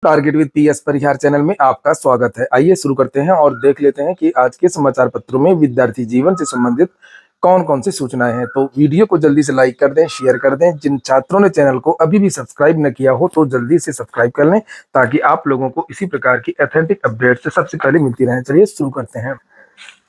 Target with PS Parihar channel में आपका स्वागत है। आइए शुरू करते हैं और देख लेते हैं कि आज के समाचार पत्रों में विद्यार्थी जीवन से संबंधित कौन कौन सी सूचनाएं हैं। तो वीडियो को जल्दी से लाइक कर दें, शेयर कर दें। जिन छात्रों ने चैनल को अभी भी सब्सक्राइब न किया हो तो जल्दी से सब्सक्राइब कर लें ताकि आप लोगों को इसी प्रकार की ऑथेंटिक अपडेट से सबसे पहले मिलती रहे। चलिए शुरू करते हैं।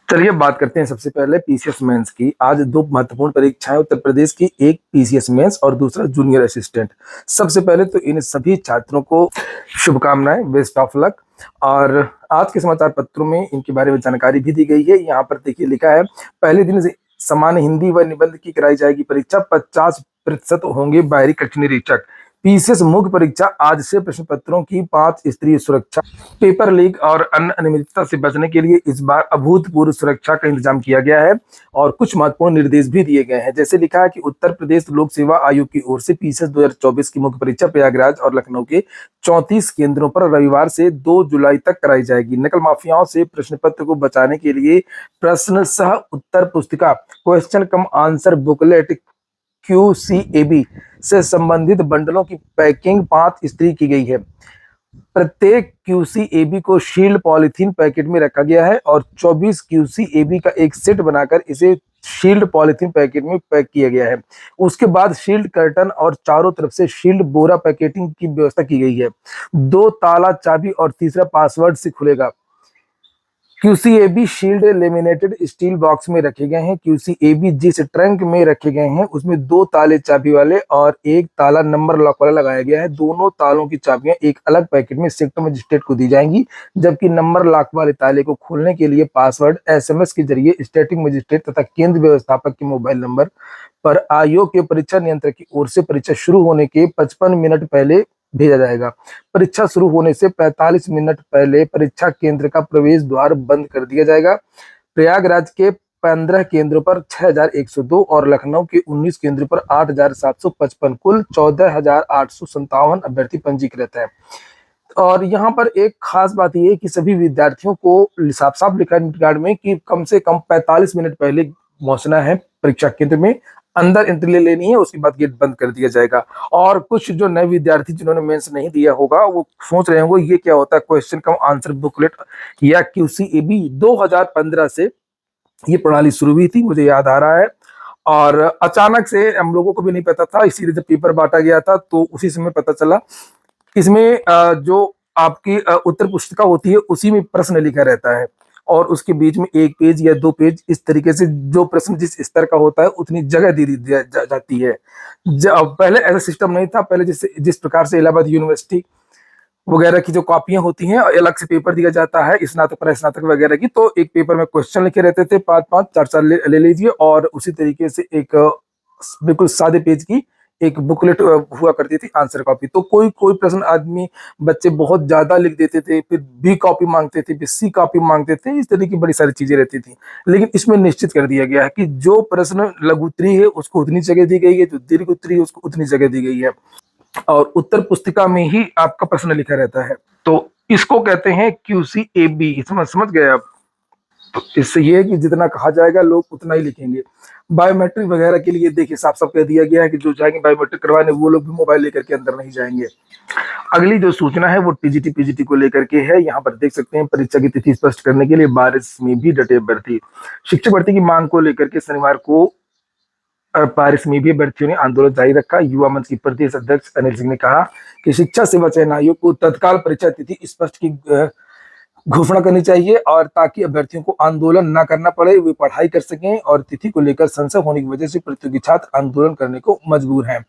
चलिए बात करते हैं सबसे पहले पीसीएस मेंस की। आज दो महत्वपूर्ण परीक्षाएं उत्तर प्रदेश की, एक पीसीएस मेंस और दूसरा जूनियर असिस्टेंट। सबसे पहले तो इन सभी छात्रों को शुभकामनाएं, बेस्ट ऑफ लक। और आज के समाचार पत्रों में इनके बारे में जानकारी भी दी गई है। यहाँ पर देखिए लिखा है, पहले दिन सामान्य हिंदी व निबंध की कराई जाएगी परीक्षा, 50% होंगे बाहरी कक्ष निरीक्षक। पीसीएस मुख्य परीक्षा आज से प्रश्न पत्रों की 5 स्तरीय सुरक्षा, पेपर लीक और अन्य अनियमितता से बचने के लिए इस बार अभूतपूर्व सुरक्षा का इंतजाम किया गया है और कुछ महत्वपूर्ण निर्देश भी दिए गए हैं। जैसे लिखा है कि उत्तर प्रदेश लोक सेवा आयोग की ओर से पीसीएस 2024 की मुख्य परीक्षा प्रयागराज और लखनऊ के 34 केंद्रों पर रविवार से 2 जुलाई तक कराई जाएगी। नकल माफियाओं से प्रश्न पत्र को बचाने के लिए प्रश्न सह उत्तर पुस्तिका, क्वेश्चन कम आंसर बुकलेट QCAB से संबंधित बंडलों की पैकिंग 5 स्तरीय की गई है। प्रत्येक QCAB को शील्ड पॉलीथीन पैकेट में रखा गया है और 24 QCAB का एक सेट बनाकर इसे शील्ड पॉलीथीन पैकेट में पैक किया गया है। उसके बाद शील्ड कर्टन और चारों तरफ से शील्ड बोरा पैकेटिंग की व्यवस्था की गई है। 2 ताला चाबी और तीसरा पासवर्ड से खुलेगा। QCAB shield laminated steel box में रखे गए हैं। QCAB जिस ट्रंक में रखे गए हैं उसमें 2 ताले चाबी वाले और एक ताला नंबर लॉक वाला लगाया गया है। दोनों तालों की चाबियां एक अलग पैकेट में सेक्टर मजिस्ट्रेट को दी जाएंगी, जबकि नंबर लॉक वाले ताले को खोलने के लिए पासवर्ड SMS के जरिए स्टैटिक मजिस्ट्रेट तथा केंद्र व्यवस्थापक के मोबाइल नंबर पर आयोग के परीक्षा नियंत्रक की ओर से परीक्षा शुरू होने के 55 मिनट पहले भेजा जाएगा। परीक्षा शुरू होने से 45 मिनट पहले परीक्षा केंद्र का प्रवेश द्वार बंद कर दिया जाएगा। प्रयागराज के 15 केंद्रों पर 6102 और लखनऊ के 19 केंद्रों पर 8755 कुल 14857 अभ्यर्थी पंजीकृत है। और यहाँ पर एक खास बात यह है कि सभी विद्यार्थियों को साफ साफ लिखा है कार्ड में कि कम से कम 45 मिनट पहले पहुंचना है परीक्षा केंद्र में, अंदर एंट्री ले लेनी है, उसके बाद गेट बंद कर दिया जाएगा। और कुछ जो नए विद्यार्थी जिन्होंने मेंस नहीं दिया होगा वो सोच रहे होंगे ये क्या होता है, क्वेश्चन कम आंसर बुकलेट या QCAB। 2015 से ये प्रणाली शुरू हुई थी, मुझे याद आ रहा है, और अचानक से हम लोगों को भी नहीं पता था। इसीलिए जब पेपर बांटा गया था तो उसी समय पता चला। इसमें जो आपकी उत्तर पुस्तिका होती है उसी में प्रश्न लिखा रहता है और उसके बीच में 1 पेज या 2 पेज इस तरीके से जो प्रश्न जिस स्तर का होता है उतनी जगह दे दी जाती है। पहले ऐसा सिस्टम नहीं था। पहले जिस प्रकार से इलाहाबाद यूनिवर्सिटी वगैरह की जो कॉपियां होती हैं अलग से पेपर दिया जाता है स्नातक पर स्नातक वगैरह की, तो एक पेपर में क्वेश्चन लिखे रहते थे 5-5 4-4 ले लीजिए और उसी तरीके से एक बिल्कुल सादे पेज की एक बुकलेट हुआ करती थी आंसर कॉपी। तो कोई कोई प्रश्न आदमी बच्चे बहुत ज्यादा लिख देते थे, फिर B कॉपी मांगते थे, फिर C कॉपी मांगते थे, इस तरह की बड़ी सारी चीजें रहती थी। लेकिन इसमें निश्चित कर दिया गया है कि जो प्रश्न लघु उत्तरीय है उसको उतनी जगह दी गई है, जो दीर्घ उत्तरीय है उसको उतनी जगह दी गई है और उत्तर पुस्तिका में ही आपका प्रश्न लिखा रहता है। तो इसको कहते हैं QCAB। समझ गए आप? तो इससे ये है कि जितना कहा जाएगा लोग उतना ही लिखेंगे। बायोमेट्रिक वगैरह के लिए देखिए साफ साफ कह दिया गया है कि जो जाएंगे बायोमेट्रिक करवाने वो लोग भी मोबाइल लेकर के अंदर नहीं जाएंगे। अगली जो सूचना है वो TGT PGT को लेकर के है। यहाँ पर देख सकते हैं परीक्षा की तिथि स्पष्ट करने के लिए बारिश में भी डटे अभ्यर्थी। शिक्षक भर्ती की मांग को लेकर के शनिवार को पारिस में भी अभ्यर्थियों ने आंदोलन जारी रखा। युवा मंच की प्रदेश अध्यक्ष अनिल सिंह ने कहा कि शिक्षा सेवा चयन आयोग को तत्काल परीक्षा तिथि स्पष्ट की घोषणा करनी चाहिए और ताकि अभ्यर्थियों को आंदोलन न करना पड़े, वे पढ़ाई कर सकें और तिथि को लेकर संशय होने की वजह से प्रतियोगी छात्र आंदोलन करने को मजबूर हैं।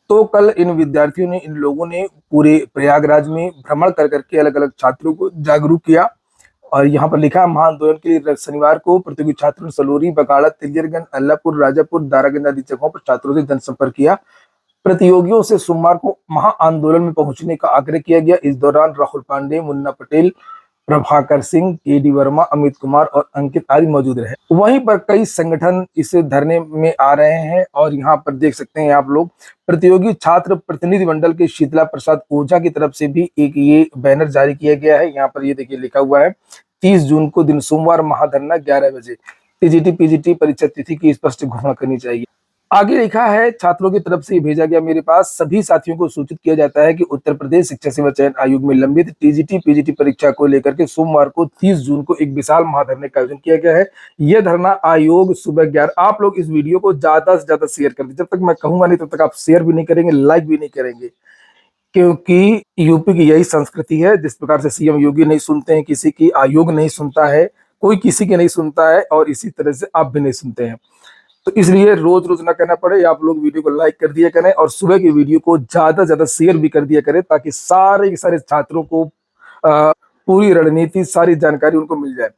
तो कल इन विद्यार्थियों ने, इन लोगों ने पूरे प्रयागराज में भ्रमण कर करके अलग अलग छात्रों को जागरूक किया और यहाँ पर लिखा महाआंदोलन के लिए शनिवार को प्रतियोगी छात्रों ने सलोरी, बकाड़ा, तिलियरगंज, अल्लापुर, राजापुर, दारागंज आदि जगहों पर छात्रों से जनसंपर्क किया। प्रतियोगियों से सोमवार को महाआंदोलन में पहुंचने का आग्रह किया गया। इस दौरान राहुल पांडे, मुन्ना पटेल, प्रभाकर सिंह, KD वर्मा, अमित कुमार और अंकित आदि मौजूद रहे। वहीं पर कई संगठन इस धरने में आ रहे हैं और यहाँ पर देख सकते हैं आप लोग प्रतियोगी छात्र प्रतिनिधि मंडल के शीतला प्रसाद ओझा की तरफ से भी एक ये बैनर जारी किया गया है। यहाँ पर ये देखिए लिखा हुआ है 30 जून को दिन सोमवार महाधरना 11 बजे। TGT PGT परीक्षा तिथि की स्पष्ट घोषणा करनी चाहिए। आगे लिखा है, छात्रों की तरफ से ये भेजा गया मेरे पास, सभी साथियों को सूचित किया जाता है कि उत्तर प्रदेश शिक्षा सेवा चयन आयोग में लंबित टीजीटी पीजीटी परीक्षा को लेकर के सोमवार को 30 जून को एक विशाल महाधरने का आयोजन किया गया है। यह धरना आयोग सुबह 11। आप लोग इस वीडियो को ज्यादा से ज्यादा शेयर कर दीजिए। जब तक मैं कहूंगा नहीं तब तक आप शेयर भी नहीं करेंगे, लाइक भी नहीं करेंगे, क्योंकि यूपी की यही संस्कृति है। जिस प्रकार से सीएम योगी नहीं सुनते हैं किसी की, आयोग नहीं सुनता है, कोई किसी की नहीं सुनता है, और इसी तरह से आप भी नहीं सुनते हैं। तो इसलिए रोज रोज ना करना पड़े, आप लोग वीडियो को लाइक कर दिया करें और सुबह की वीडियो को ज्यादा से ज्यादा शेयर भी कर दिया करें, ताकि सारे के सारे छात्रों को पूरी रणनीति, सारी जानकारी उनको मिल जाए।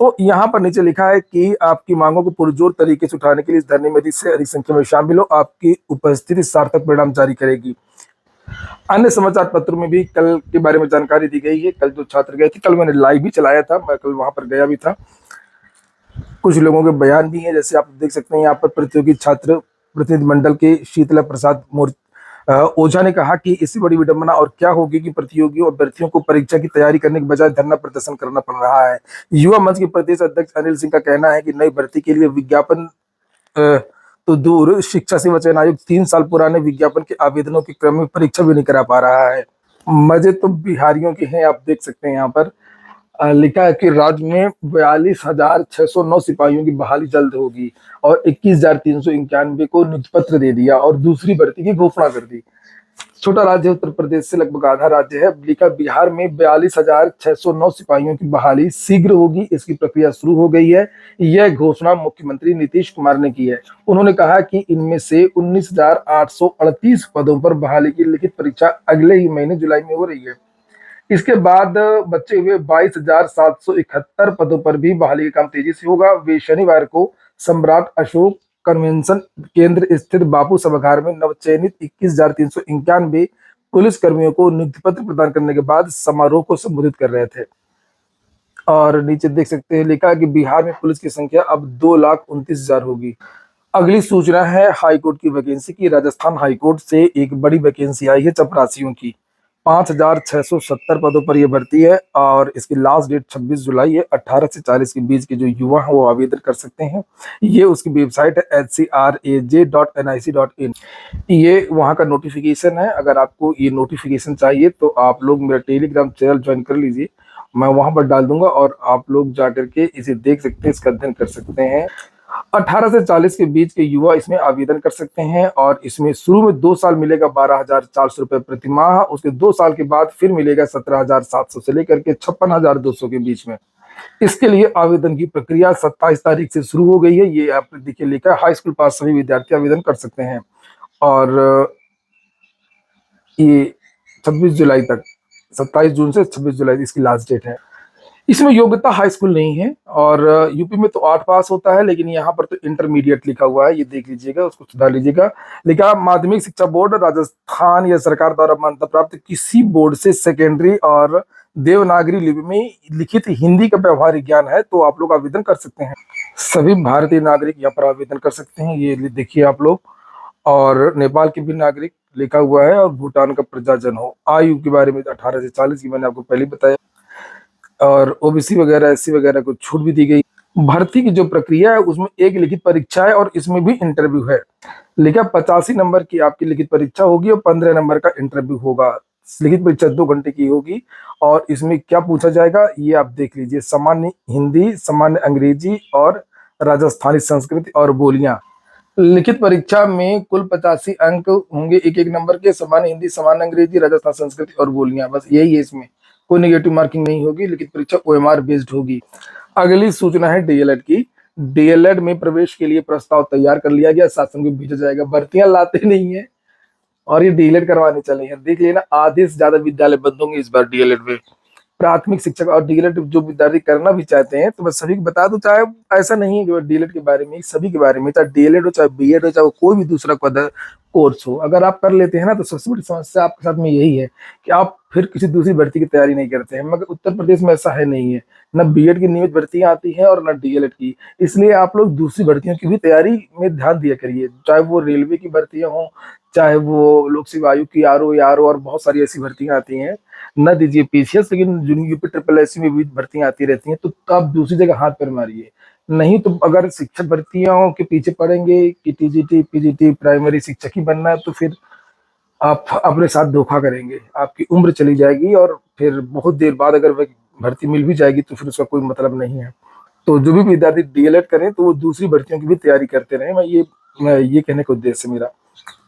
तो यहाँ पर नीचे लिखा है कि आपकी मांगों को पुरजोर तरीके से उठाने के लिए इस धरने में अधिक से अधिक संख्या में शामिल हो, आपकी उपस्थिति सार्थक परिणाम जारी करेगी। अन्य समाचार पत्रों में भी कल के बारे में जानकारी दी गई है। कल जो छात्र गए थे, कल मैंने लाइव भी चलाया था, मैं कल वहां पर गया भी था। कुछ लोगों के बयान भी हैं, जैसे आप देख सकते हैं यहाँ पर प्रतियोगी छात्र प्रतिनिधि मंडल के शीतला प्रसाद ओझा ने कहा कि इससे बड़ी विडंबना और क्या होगी कि प्रतियोगियों और अभ्यर्थियों को परीक्षा की तैयारी करने के बजाय धरना प्रदर्शन करना पड़ रहा है। युवा मंच के प्रदेश अध्यक्ष अनिल सिंह का कहना है कि नई भर्ती के लिए विज्ञापन तो दूर, शिक्षा सेवा चयन आयोग 3 साल पुराने विज्ञापन के आवेदनों के क्रम में परीक्षा भी नहीं करा पा रहा है। मजे तो बिहारियों के हैं, आप देख सकते हैं यहाँ पर लिखा है कि राज्य में 42,609 सिपाहियों की बहाली जल्द होगी और 21,391 को नियुक्ति पत्र दे दिया और दूसरी भर्ती की घोषणा कर दी। छोटा राज्य उत्तर प्रदेश से लगभग आधा राज्य है। लिखा बिहार में 42,609 सिपाहियों की बहाली शीघ्र होगी, इसकी प्रक्रिया शुरू हो गई है। यह घोषणा मुख्यमंत्री नीतीश कुमार ने की है। उन्होंने कहा कि इनमें से 19,838 पदों पर बहाली की लिखित परीक्षा अगले ही महीने जुलाई में हो रही है। इसके बाद बचे हुए 22,771 पदों पर भी बहाली का काम तेजी से होगा। वे शनिवार को सम्राट अशोक कन्वेंशन केंद्र स्थित बापू सभागार में नवचयनित 21,391 पुलिस कर्मियों को नियुक्ति पत्र प्रदान करने के बाद समारोह को संबोधित कर रहे थे। और नीचे देख सकते हैं लिखा है कि बिहार में पुलिस की संख्या अब 2,29,000 होगी। अगली सूचना है हाईकोर्ट की वैकेंसी की। राजस्थान हाईकोर्ट से एक बड़ी वैकेंसी आई है चपरासियों की। 5,670 पदों पर यह भर्ती है और इसकी लास्ट डेट 26 जुलाई है। 18 से 40 के बीच के जो युवा हैं वो आवेदन कर सकते हैं। ये उसकी वेबसाइट है hcraj.nic.in। ये वहाँ का नोटिफिकेशन है। अगर आपको ये नोटिफिकेशन चाहिए तो आप लोग मेरा टेलीग्राम चैनल ज्वाइन कर लीजिए, मैं वहां पर डाल दूंगा और आप लोग जाकर के इसे देख सकते हैं, इसका अध्ययन कर सकते हैं। 18 से 40 के बीच के युवा इसमें आवेदन कर सकते हैं और इसमें शुरू में 2 साल मिलेगा 12,400 रुपए प्रति माह। उसके 2 साल के बाद फिर मिलेगा 17,700 से लेकर के 56,200 के बीच में। इसके लिए आवेदन की प्रक्रिया 27 तारीख से शुरू हो गई है। ये आप देखिए लिखा है हाई स्कूल पास सभी विद्यार्थी आवेदन कर सकते हैं और ये 26 जुलाई तक, 27 जून से 26 जुलाई इसकी लास्ट डेट है। इसमें योग्यता हाई स्कूल नहीं है और यूपी में तो 8 पास होता है, लेकिन यहाँ पर तो इंटरमीडिएट लिखा हुआ है, ये देख लीजिएगा, उसको सुधार लीजिएगा। लिखा माध्यमिक शिक्षा बोर्ड राजस्थान या सरकार द्वारा मान्यता प्राप्त किसी बोर्ड से सेकेंडरी और देवनागरी लिपि में लिखित हिंदी का व्यवहारिक ज्ञान है तो आप लोग आवेदन कर सकते हैं। सभी भारतीय नागरिक यहाँ पर आवेदन कर सकते हैं, ये देखिए आप लोग। और नेपाल के भी नागरिक लिखा हुआ है और भूटान का प्रजाजन हो। आयु के बारे में 18 से 40 की मैंने आपको पहले बताया और ओबीसी वगैरह एससी वगैरह को छूट भी दी गई। भर्ती की जो प्रक्रिया है उसमें एक लिखित परीक्षा है और इसमें भी इंटरव्यू है। लिखा 85 नंबर की आपकी लिखित परीक्षा होगी और 15 नंबर का इंटरव्यू होगा। लिखित परीक्षा 2 घंटे की होगी और इसमें क्या पूछा जाएगा ये आप देख लीजिए। सामान्य हिंदी, सामान्य अंग्रेजी और राजस्थानी संस्कृति और बोलियां। लिखित परीक्षा में कुल 85 अंक होंगे एक एक नंबर के। सामान्य हिंदी, सामान्य अंग्रेजी, राजस्थान संस्कृति और बोलियां, बस यही है। इसमें कोई नेगेटिव मार्किंग नहीं होगी। लिखित परीक्षा ओएमआर बेस्ड होगी। अगली सूचना है डीएलएड की। डीएलएड में प्रवेश के लिए प्रस्ताव तैयार कर लिया गया, शासन को भेजा जाएगा। भर्तियां लाते नहीं है और ये डीएलएड करवाने चले हैं। देख लेना, आधे से ज्यादा विद्यालय बंद होंगे इस बार डीएलएड में। प्राथमिक शिक्षक और डीएलएड जो विद्यार्थी करना भी चाहते हैं तो मैं सभी को बता दूं, चाहे ऐसा नहीं है कि डीएलएड के बारे में, सभी के बारे में, चाहे डीएलएड हो, चाहे बीएड हो, चाहे कोई भी दूसरा कोर्स हो, अगर आप कर लेते हैं ना तो सबसे बड़ी समस्या आपके साथ में यही है कि आप फिर किसी दूसरी भर्ती की तैयारी नहीं करते हैं। मगर उत्तर प्रदेश में ऐसा है नहीं है, न बीएड की नियमित भर्तियां आती हैं और न डीएलएड की। इसलिए आप लोग दूसरी भर्तियों की भी तैयारी में ध्यान दिया करिए, चाहे वो रेलवे की भर्तियां हों, चाहे वो लोक सेवा आयोग की आरओ और बहुत सारी ऐसी भर्तियां आती हैं। न दीजिए पीसीएस, लेकिन यूपी ट्रिपल एससी में भी भर्तियां आती रहती हैं, तो आप दूसरी जगह हाथ पैर मारिए। नहीं तो अगर शिक्षक भर्तियों के पीछे पड़ेंगे कि टीजीटी पीजीटी प्राइमरी शिक्षक ही बनना है, तो फिर आप अपने साथ धोखा करेंगे, आपकी उम्र चली जाएगी और फिर बहुत देर बाद अगर वह भर्ती मिल भी जाएगी तो फिर उसका कोई मतलब नहीं है। तो जो भी विद्यार्थी डीएलएड करें तो वो दूसरी भर्तियों की भी तैयारी करते रहे, मैं ये कहने का उद्देश्य है मेरा।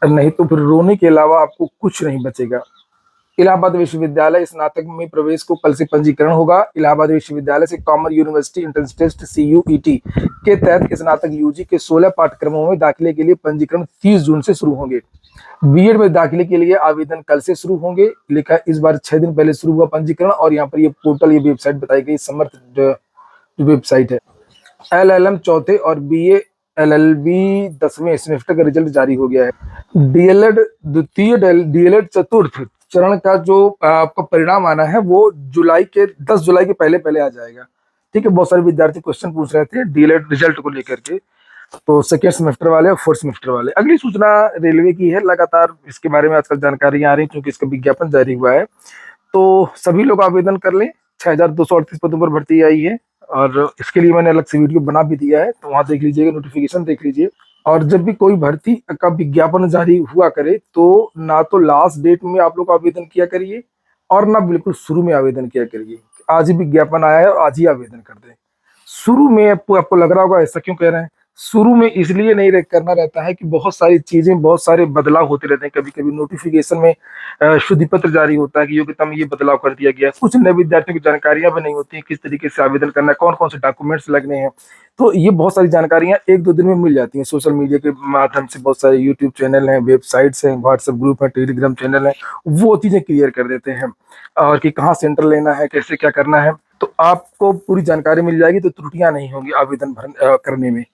नहीं तो फिर रोने के अलावा आपको कुछ नहीं बचेगा। इलाहाबाद विश्वविद्यालय स्नातक में प्रवेश को कल से पंजीकरण होगा। इलाहाबाद विश्वविद्यालय से common university entrance test CUET के तहत स्नातक यूजी के 16 पाठ्यक्रमों में दाखिले के लिए पंजीकरण 30 जून से शुरू होंगे। बीएड में दाखिले के लिए आवेदन कल से शुरू होंगे। लिखा इस बार 6 दिन पहले शुरू हुआ पंजीकरण, और यहाँ पर ये पोर्टल, ये वेबसाइट बताई गई, समर्थ जो वेबसाइट है। एलएलएम चौथे और बीए एलएलबी 10वें सेमेस्टर का रिजल्ट जारी हो गया है। डीएलएड द्वितीय डीएलएड चतुर्थ चरण का जो आपका परिणाम आना है वो 10 जुलाई के पहले पहले आ जाएगा। ठीक है, बहुत सारे विद्यार्थी क्वेश्चन पूछ रहे थे डीएलएड रिजल्ट को लेकर के, तो सेकेंड सेमेस्टर वाले और फोर्थ सेमेस्टर वाले। अगली सूचना रेलवे की है, लगातार इसके बारे में आजकल जानकारियां आ रही हैं क्योंकि इसका विज्ञापन जारी हुआ है। तो सभी लोग आवेदन कर लें। 6238 पदों पर भर्ती आई है और इसके लिए मैंने अलग से वीडियो बना भी दिया है, तो वहां देख लीजिएगा, नोटिफिकेशन देख लीजिए। और जब भी कोई भर्ती का विज्ञापन जारी हुआ करे तो ना तो लास्ट डेट में आप लोग आवेदन किया करिए और ना बिल्कुल शुरू में आवेदन किया करिए। आज ही विज्ञापन आया है और आज ही आवेदन कर दें। शुरू में आपको लग रहा होगा ऐसा क्यों कह रहे हैं, शुरू में इसलिए नहीं करना रहता है कि बहुत सारी चीजें, बहुत सारे बदलाव होते रहते हैं। कभी कभी नोटिफिकेशन में शुद्धि पत्र जारी होता है कि योग्यता में ये बदलाव कर दिया गया है। कुछ नए विद्यार्थियों की जानकारियां भी नहीं होती है, किस तरीके से आवेदन करना है, कौन कौन से डॉक्यूमेंट्स लगने हैं। तो ये बहुत सारी जानकारियां 1-2 दिन में मिल जाती हैं सोशल मीडिया के माध्यम से। बहुत सारे यूट्यूब चैनल हैं, वेबसाइट्स हैं, व्हाट्सएप ग्रुप है, टेलीग्राम चैनल है, वो चीजें क्लियर कर देते हैं और कि कहाँ सेंटर लेना है, कैसे क्या करना है। तो आपको पूरी जानकारी मिल जाएगी, तो त्रुटियां नहीं होंगी आवेदन करने में।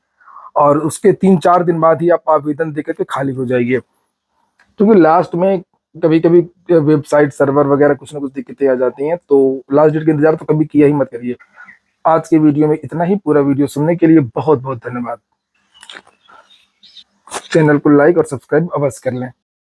और उसके 3-4 दिन बाद ही आप आवेदन देकर के खाली हो जाइए, क्योंकि लास्ट में कभी कभी वेबसाइट सर्वर वगैरह कुछ ना कुछ दिक्कतें आ जाती हैं। तो लास्ट डेट का इंतजार तो कभी किया ही मत करिए। आज के वीडियो में इतना ही। पूरा वीडियो सुनने के लिए बहुत बहुत धन्यवाद। चैनल को लाइक और सब्सक्राइब अवश्य कर लें।